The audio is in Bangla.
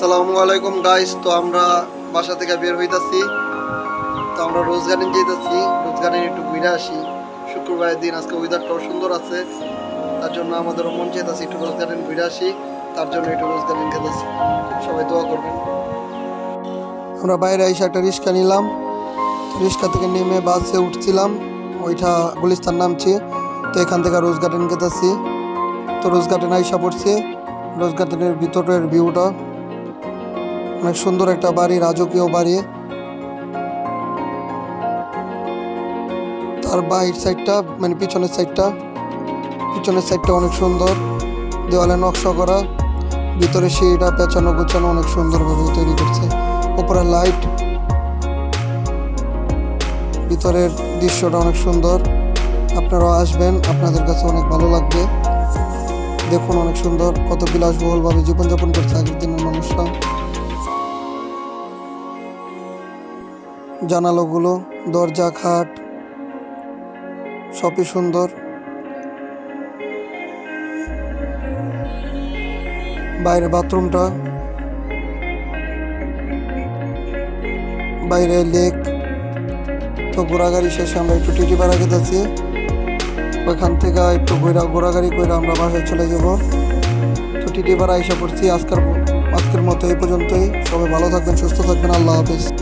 আসসালামু আলাইকুম গাইস। তো আমরা বাসা থেকে বের হইতাছি। তো আমরা রোজ গার্ডেন যেতেছি। রোজ গার্ডেন একটু ঘুরে আসি। শুক্রবারের দিন, আজকে ওয়েদারটাও সুন্দর আছে, তার জন্য আমাদেরও মন চেয়েছে একটু রোজ গার্ডেন ঘুরে আসি। তার জন্য একটু রোজ গার্ডেন যেতেছি। সবাই দোয়া করবেন। আমরা বাইরে এসে একটা রিক্সা নিলাম। রিক্সা থেকে নেমে বাসে উঠছিলাম, ওইটা গুলিস্তান নামছি। তো এখান থেকে রোজ গার্ডেন যেতেছি। তো রোজ গার্ডেন আইসা পড়ছি। রোজ গার্ডেনের ভিতরের ভিউটা অনেক সুন্দর, একটা বাড়ি, রাজকীয় বাড়ি। তার বাইরের সাইডটা মানে পিছনের সাইডটা অনেক সুন্দর, দেওয়ালে নকশা করা, ভিতরে সিঁড়িটা পেঁচানো গোছানো অনেক সুন্দরভাবে তৈরি করছে। উপরে লাইট, ভিতরের দৃশ্যটা অনেক সুন্দর। আপনারাও আসবেন, আপনাদের কাছে অনেক ভালো লাগবে। দেখুন অনেক সুন্দর, কত বিলাসবহুলভাবে জীবনযাপন করছে আগের দিনের মানুষরা। জানালাগুলো, দরজা, খাট সবই সুন্দর। বাইরে বাথরুমটা, বাইরে লেক। তো ঘোরাগাড়ি শেষে আমরা একটু টিটিপাড়া গেছি। ওইখান থেকে একটু ঘোরাগাড়ি করে আমরা বাসায় চলে যাব। তো টিটিপাড়া এসে পড়ছি। আজকের মতো এই পর্যন্তই। সবাই ভালো থাকবেন, সুস্থ থাকবেন। আল্লাহ হাফেজ।